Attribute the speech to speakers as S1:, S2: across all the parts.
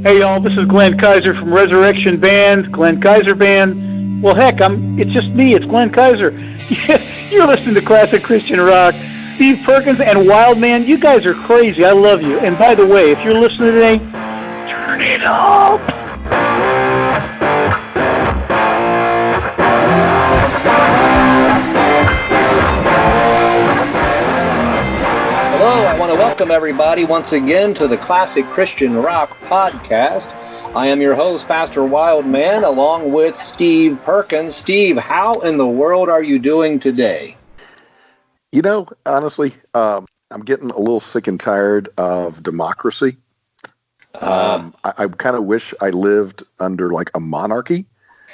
S1: Hey y'all, this is Glenn Kaiser from Resurrection Band, Glenn Kaiser Band. Well, heck, it's just me. It's Glenn Kaiser. You're listening to classic Christian rock. Steve Perkins and Wildman, you guys are crazy. I love you. And by the way, if you're listening today, turn it up.
S2: Hello, I want to welcome everybody once again to the Classic Christian Rock Podcast. I am your host, Pastor Wildman, along with Steve Perkins. Steve, how in the world are you doing today?
S3: You know, honestly, I'm getting a little sick and tired of democracy. I kind of wish I lived under like a monarchy.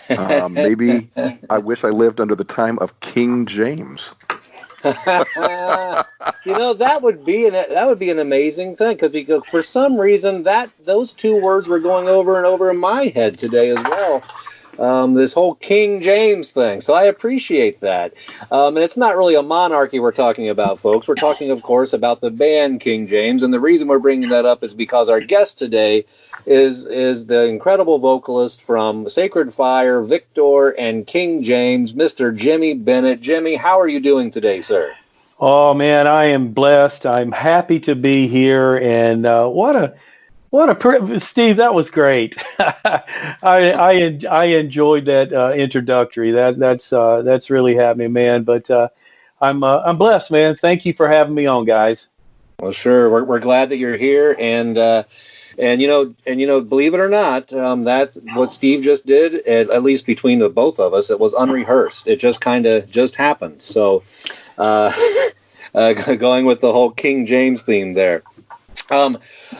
S3: Maybe I wish I lived under the time of King James.
S2: You know, that would be an amazing thing, because for some reason those two words were going over and over in my head today as well. This whole King James thing. So I appreciate that. And it's not really a monarchy we're talking about, folks. We're talking, of course, about the band King James. And the reason we're bringing that up is because our guest today is the incredible vocalist from Sacred Fire, Viktor and King James, Mr. Jimi Bennett. Jimmy, how are you doing today, sir?
S1: Oh man, I am blessed. I'm happy to be here, and Steve, that was great. I enjoyed that introductory. That's really happening, man. But I'm blessed, man. Thank you for having me on, guys.
S2: Well, sure. We're glad that you're here, and you know, believe it or not, that's what Steve just did. At least between the both of us, it was unrehearsed. It just kind of just happened. So, going with the whole King James theme there.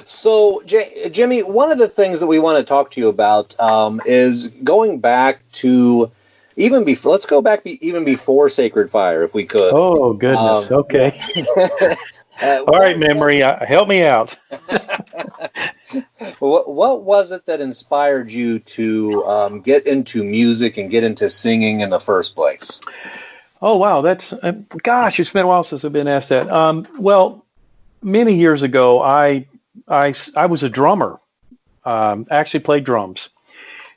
S2: So, Jimmy, one of the things that we want to talk to you about is going back to even before. Let's go back even before Sacred Fire, if we could.
S1: Oh goodness. Okay. All right, memory, help me out.
S2: What was it that inspired you to get into music and get into singing in the first place?
S1: Oh wow, that's gosh, it's been a while since I've been asked that. Well, many years ago, I was a drummer. Actually played drums,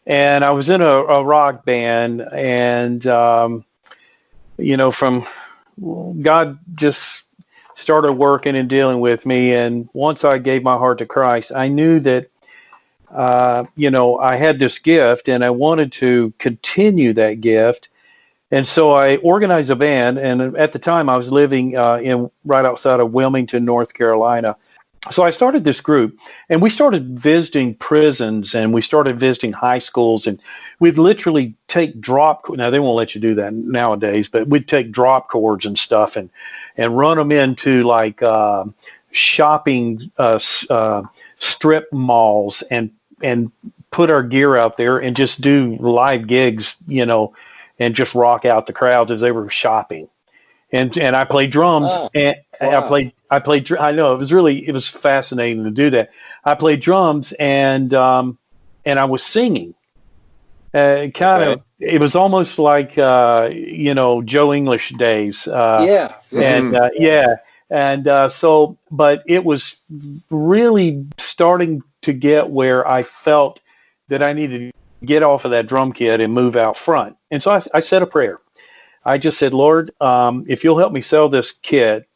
S1: and I was in a rock band. And from God just started working and dealing with me. And once I gave my heart to Christ, I knew that I had this gift, and I wanted to continue that gift. And so I organized a band, and at the time I was living right outside of Wilmington, North Carolina. So I started this group, and we started visiting prisons, and we started visiting high schools, and we'd literally take now they won't let you do that nowadays, but we'd take drop cords and stuff and run them into like shopping strip malls and put our gear out there and just do live gigs, and just rock out the crowds as they were shopping. And I played drums, and wow. I played. I know it was fascinating to do that. I played drums, and I was singing. It was almost like Joe English days.
S2: Yeah.
S1: But it was really starting to get where I felt that I needed to get off of that drum kit and move out front. And so I said a prayer. I just said, Lord, if you'll help me sell this kit,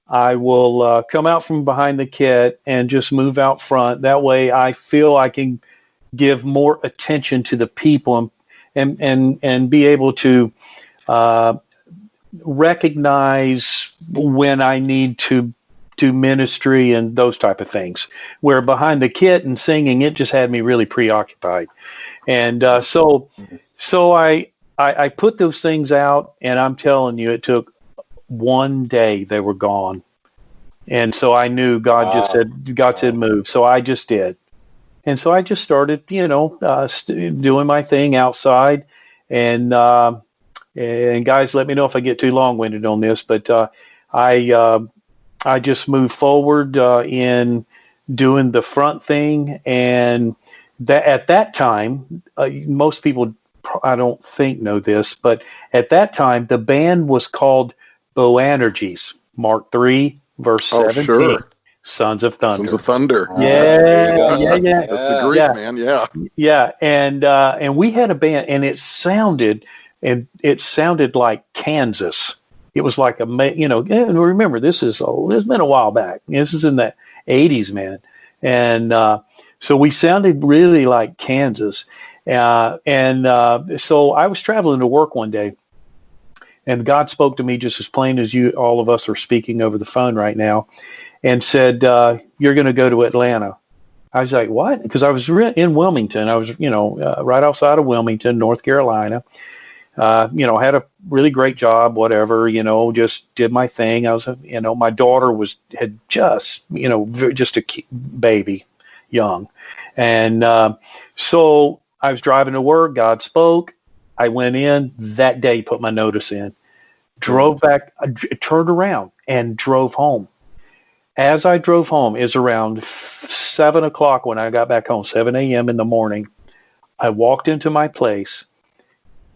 S1: I will come out from behind the kit and just move out front. That way I feel I can give more attention to the people and be able to recognize when I need to do ministry and those type of things. Where behind the kit and singing, it just had me really preoccupied. And so I put those things out, and I'm telling you, it took one day, they were gone. And so I knew God said move. So I just did. And so I just started, doing my thing outside. And guys, let me know if I get too long-winded on this, but I just moved forward in doing the front thing. And at that time, most people, I don't think, know this, but at that time, the band was called Boanerges, Mark 3, verse 17. Sure. Sons of Thunder.
S3: Sons of Thunder.
S2: There you go.
S1: Yeah.
S3: That's the Greek,
S1: Yeah.
S3: man. Yeah.
S1: Yeah, and we had a band, and it sounded like Kansas. It was like and remember it's been a while back. This is in the '80s, man, and so we sounded really like Kansas, so I was traveling to work one day, and God spoke to me just as plain as all of us are speaking over the phone right now, and said, "You're going to go to Atlanta." I was like, what? Because I was in Wilmington. I was, right outside of Wilmington, North Carolina. Had a really great job, whatever, just did my thing. I was, my daughter had just, just a baby, young. And so I was driving to work. God spoke. I went in that day, put my notice in, drove back, turned around and drove home. As I drove home, is around 7 o'clock when I got back home, 7 a.m. in the morning. I walked into my place.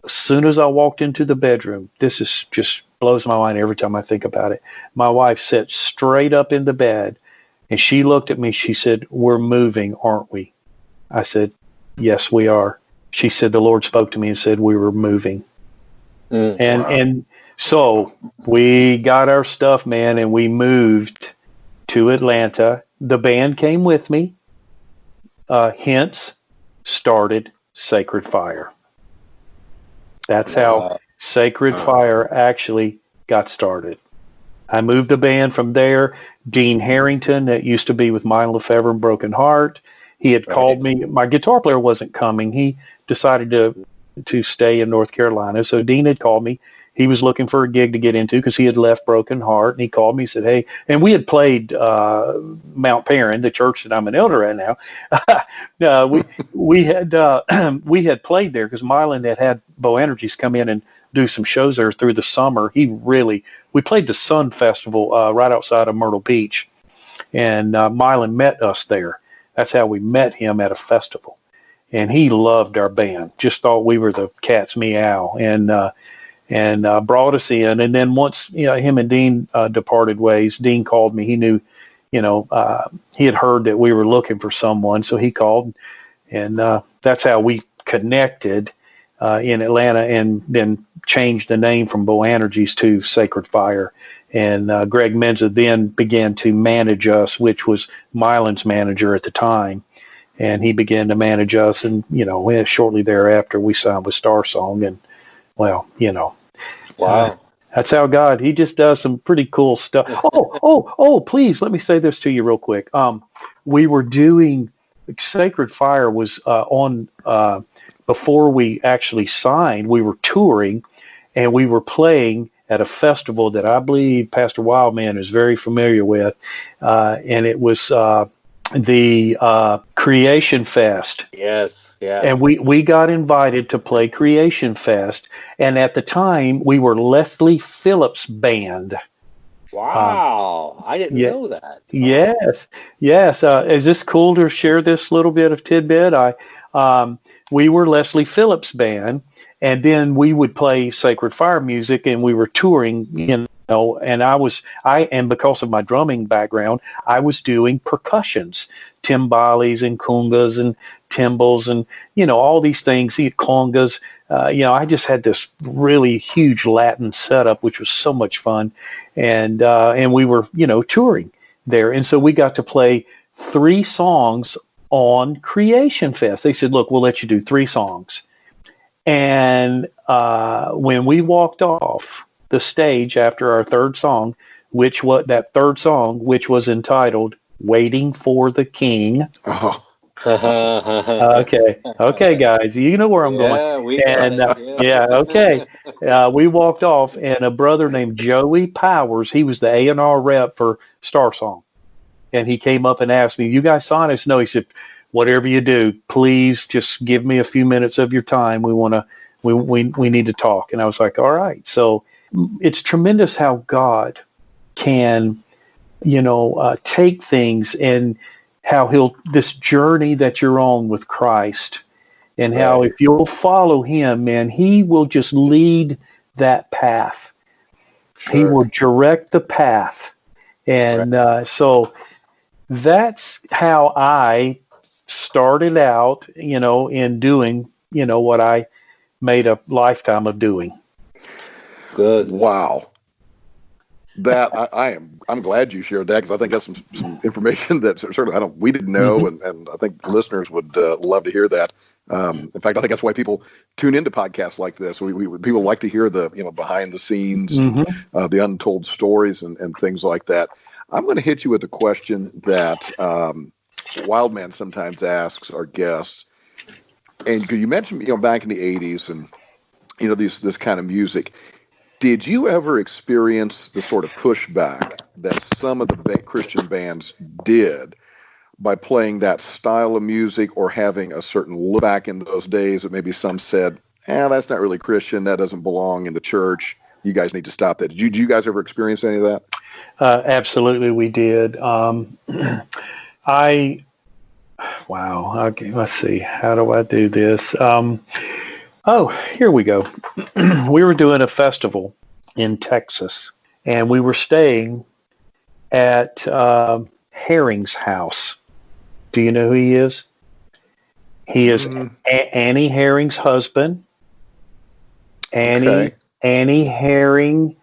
S1: As soon as I walked into the bedroom, this is just blows my mind every time I think about it. My wife sat straight up in the bed, and she looked at me. She said, "We're moving, aren't we?" I said, "Yes, we are." She said, "The Lord spoke to me and said we were moving." And so we got our stuff, man, and we moved to Atlanta. The band came with me. Hence, started Sacred Fire. That's how Sacred Fire actually got started. I moved the band from there. Dean Harrington, that used to be with Mylon Lefevre and Broken Heart, he had called me. My guitar player wasn't coming. He decided to stay in North Carolina. So Dean had called me. He was looking for a gig to get into because he had left Broken Heart, and he called me and said, "Hey," and we had played Mount Perrin, the church that I'm an elder at now. we had played there because Mylon had Bo Energies come in and do some shows there through the summer. We played the Sun Festival right outside of Myrtle Beach, and Mylon met us there. That's how we met him at a festival, and he loved our band. Just thought we were the cat's meow, and brought us in. And then once him and Dean departed ways, Dean called me. He knew, he had heard that we were looking for someone, so he called, and that's how we connected in Atlanta, and then changed the name from Bo Energies to Sacred Fire. And Greg Menza then began to manage us, which was Mylon's manager at the time. And he began to manage us, and shortly thereafter we signed with Star Song, and well,
S2: Wow.
S1: That's how God, he just does some pretty cool stuff. Oh, please, let me say this to you real quick. We were doing, Sacred Fire was before we actually signed, we were touring, and we were playing at a festival that I believe Pastor Wildman is very familiar with, and it was the Creation Fest.
S2: Yes, yeah.
S1: And we got invited to play Creation Fest, and at the time we were Leslie Phillips' band.
S2: Wow, I didn't know that.
S1: Yes. Is this cool to share this little bit of tidbit? We were Leslie Phillips' band, and then we would play Sacred Fire music, and we were touring, and because of my drumming background, I was doing percussions, timbales and congas and timbals and, all these things, congas. I just had this really huge Latin setup, which was so much fun. And we were, touring there. And so we got to play 3 songs on Creation Fest. They said, "Look, we'll let you do 3 songs." And when we walked off the stage after our 3rd song, which was entitled "Waiting for the King."
S3: Oh.
S1: Okay, guys, you know where I'm going.
S2: Yeah, we got it.
S1: Yeah, okay. We walked off, and a brother named Joey Powers, he was the A&R rep for Star Song, and he came up and asked me, "You guys sign us?" No, he said, "Whatever you do, please just give me a few minutes of your time. We need to talk." And I was like, "All right." So it's tremendous how God can, take things, and how this journey that you're on with Christ, and how if you'll follow him, man, he will just lead that path. Sure. He will direct the path. And so that's how I started out, in doing, what I made a lifetime of doing.
S2: Good.
S3: Wow. That I'm glad you shared that, because I think that's some information that certainly we didn't know,
S1: Mm-hmm.
S3: and I think listeners would love to hear that. In fact, I think that's why people tune into podcasts like this. People like to hear the behind the scenes and
S1: Mm-hmm.
S3: the untold stories and things like that. I'm going to hit you with a question that Wildman sometimes asks our guests, and because you mentioned back in the '80s and this kind of music. Did you ever experience the sort of pushback that some of the Christian bands did by playing that style of music, or having a certain look back in those days that maybe some said, that's not really Christian, that doesn't belong in the church, you guys need to stop that? Did you guys ever experience any of that?
S1: Absolutely, we did. Wow. Okay, let's see. How do I do this? Here we go. We were doing a festival in Texas, and we were staying at Herring's house. Do you know who he is? He is Annie Herring's husband.
S3: Okay.
S1: Annie Herring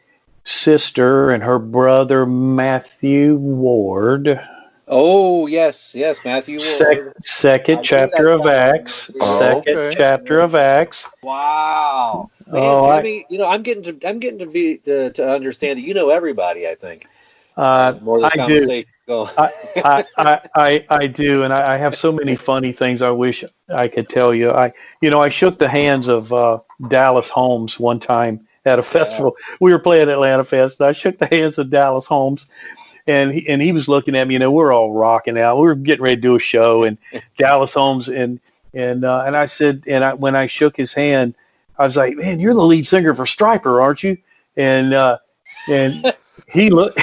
S1: sister and her brother Matthew Ward.
S2: Oh, yes, Matthew Ward.
S1: Second
S2: I knew
S1: chapter
S2: that
S1: of
S2: sounded
S1: Acts.
S2: familiar.
S1: Second
S3: Okay.
S1: chapter of Acts.
S2: Wow, man,
S1: Oh,
S2: Jimmy, I'm getting to understand that you know everybody. I think more of this
S1: I do.
S2: conversation going.
S1: I do, and I have so many funny things I wish I could tell you. I shook the hands of Dallas Holmes one time at a festival. We were playing Atlanta Fest, and I shook the hands of Dallas Holmes, and he was looking at me. We're all rocking out. We were getting ready to do a show, and Dallas Holmes and I said, when I shook his hand, I was like, "Man, you're the lead singer for Stryper, aren't you?" And he looked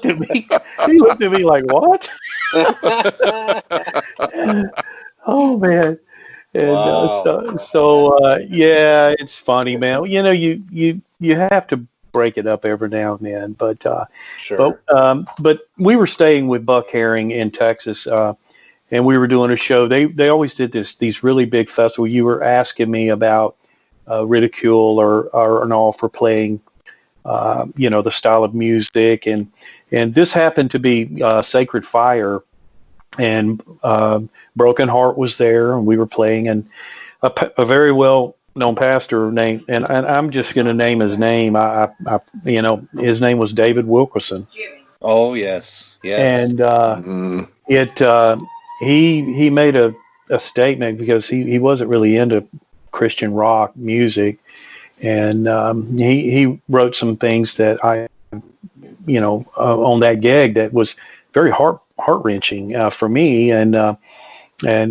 S1: at me. He looked at me like, "What?" Oh man. And
S2: Wow.
S1: yeah, it's funny, man. You have to break it up every now and then,
S2: Sure.
S1: but we were staying with Buck Herring in Texas, and we were doing a show. They always did these really big festivals. You were asking me about ridicule or an all for playing, the style of music, and this happened to be Sacred Fire, and Broken Heart was there, and we were playing, and a very well known pastor named, and I'm just going to name his name. His name was David Wilkerson.
S2: Oh, yes.
S1: And
S3: Mm.
S1: it he made a statement, because he wasn't really into Christian rock music, and he wrote some things that I on that gig that was very heart wrenching for me, and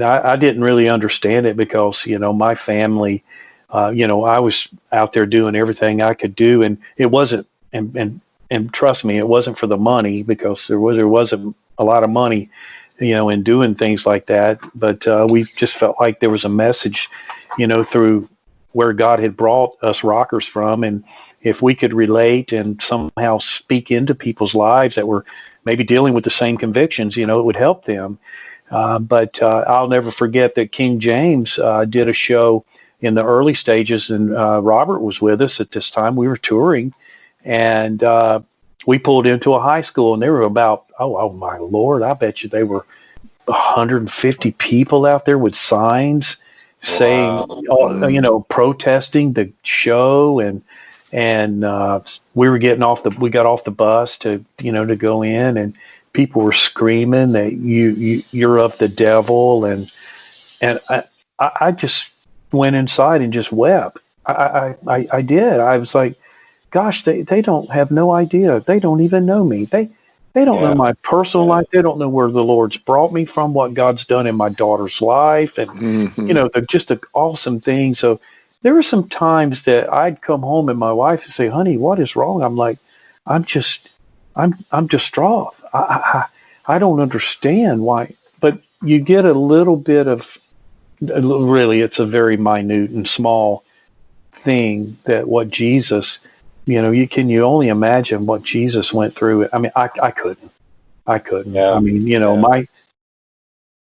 S1: I didn't really understand it, because my family, I was out there doing everything I could do, and it wasn't, and trust me, it wasn't for the money, because there wasn't a lot of money, in doing things like that. But we just felt like there was a message, through where God had brought us rockers from, and if we could relate and somehow speak into people's lives that were maybe dealing with the same convictions, it would help them. But I'll never forget that King James did a show in the early stages, and Robert was with us at this time. We were touring, and we pulled into a high school, and there were about, oh my Lord, I bet you they were 150 people out there with signs saying,
S2: Wow.
S1: protesting the show, and we got off the bus to go in, and people were screaming that you're of the devil, and I just went inside and just wept. I did. I was like, gosh, they don't have no idea. They don't even know me. They don't know
S2: Yeah.
S1: my personal life. They don't know where the Lord's brought me from, what God's done in my daughter's life, and
S3: Mm-hmm.
S1: they're just an awesome thing. So there were some times that I'd come home and my wife would say, "Honey, what is wrong?" I'm like, "I'm just, I'm distraught. I don't understand why." But you get a little bit of, really, it's a very minute and small thing, that what Jesus, you only imagine what Jesus went through. I mean, I couldn't. I couldn't.
S2: Yeah.
S1: I mean,
S2: Yeah.
S1: my